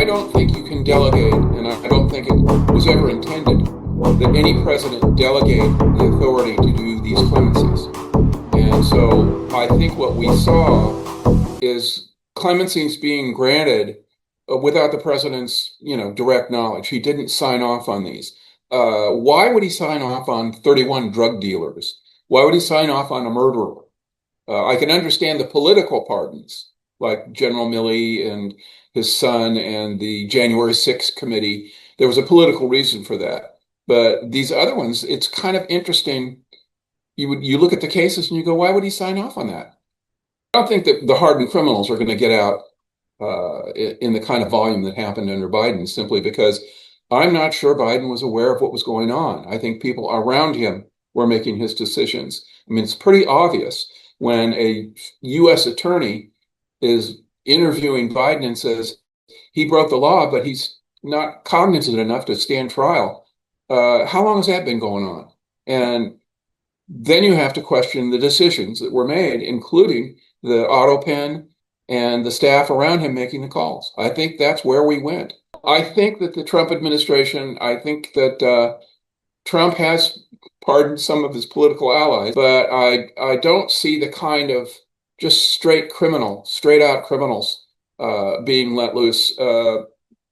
I don't think you can delegate, and I don't think it was ever intended that any president delegate the authority to do these clemencies. And so I think what we saw is clemencies being granted without the president's, direct knowledge. He didn't sign off on these. Why would he sign off on 31 drug dealers? Why would he sign off on a murderer? I can understand the political pardons, like General Milley and his son and the January 6th committee. There was a political reason for that. But these other ones, it's kind of interesting. You look at the cases and you go, why would he sign off on that? I don't think that the hardened criminals are going to get out in the kind of volume that happened under Biden, simply because I'm not sure Biden was aware of what was going on. I think people around him were making his decisions. I mean, it's pretty obvious when a U.S. attorney is interviewing Biden and says he broke the law, but he's not cognizant enough to stand trial. How long has that been going on? And then you have to question the decisions that were made, including the auto pen and the staff around him making the calls. I think that's where we went. I think that the Trump administration, I think that Trump has pardoned some of his political allies, but I don't see the kind of just straight out criminals being let loose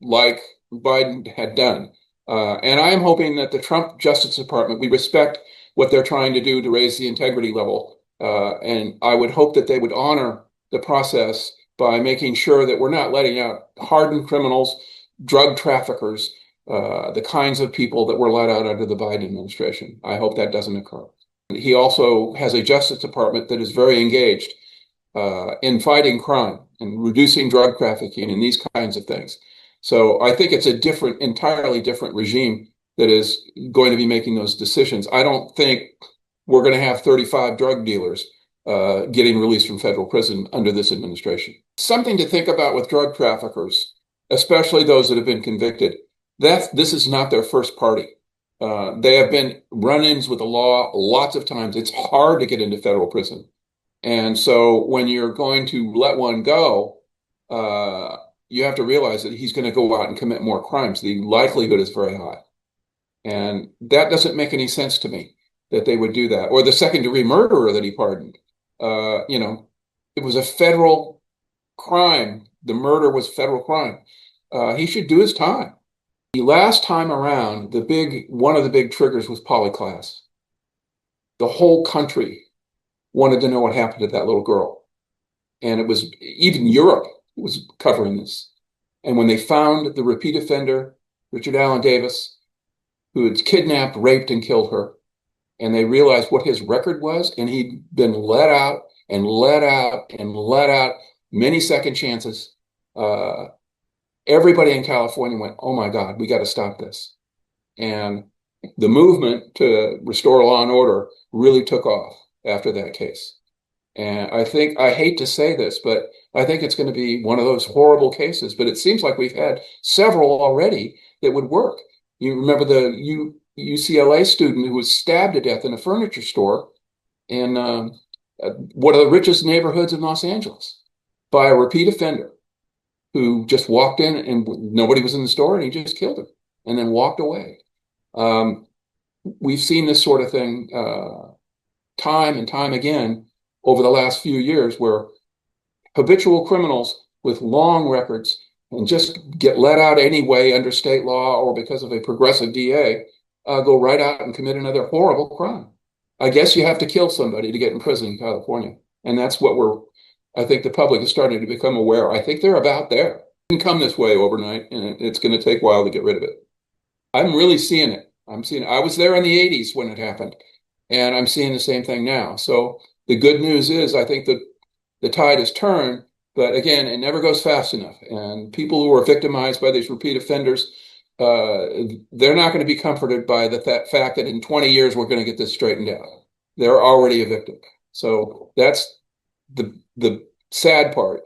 like Biden had done. And I am hoping that the Trump Justice Department, we respect what they're trying to do to raise the integrity level. And I would hope that they would honor the process by making sure that we're not letting out hardened criminals, drug traffickers, the kinds of people that were let out under the Biden administration. I hope that doesn't occur. He also has a Justice Department that is very engaged in fighting crime and reducing drug trafficking and these kinds of things. So I think it's a entirely different regime that is going to be making those decisions. I don't think we're going to have 35 drug dealers getting released from federal prison under this administration. Something to think about with drug traffickers, especially those that have been convicted. This is not their first party. They have been run-ins with the law lots of times. It's hard to get into federal prison. And so when you're going to let one go, you have to realize that he's going to go out and commit more crimes. The likelihood is very high. And that doesn't make any sense to me that they would do that. Or the second-degree murderer that he pardoned. It was a federal crime. The murder was federal crime. He should do his time. The last time around, one of the big triggers was polyclass. The whole country wanted to know what happened to that little girl. And it was, even Europe was covering this. And when they found the repeat offender, Richard Allen Davis, who had kidnapped, raped, and killed her, and they realized what his record was, and he'd been let out and let out and let out, many second chances, everybody in California went, oh my God, we got to stop this. And the movement to restore law and order really took off after that case. And I hate to say this, but I think it's going to be one of those horrible cases, but it seems like we've had several already that would work. You remember the UCLA student who was stabbed to death in a furniture store in one of the richest neighborhoods in Los Angeles by a repeat offender who just walked in and nobody was in the store and he just killed him and then walked away. We've seen this sort of thing time and time again over the last few years, where habitual criminals with long records and just get let out anyway under state law or because of a progressive DA, go right out and commit another horrible crime. I guess you have to kill somebody to get in prison in California. And that's what I think the public is starting to become aware. I think they're about there. It didn't come this way overnight, and it's going to take a while to get rid of it. I'm really seeing it. I was there in the 80s when it happened, and I'm seeing the same thing now. So the good news is I think that the tide has turned, but again, it never goes fast enough. And people who are victimized by these repeat offenders, they're not going to be comforted by the fact that in 20 years we're going to get this straightened out. They're already a victim. So that's the sad part.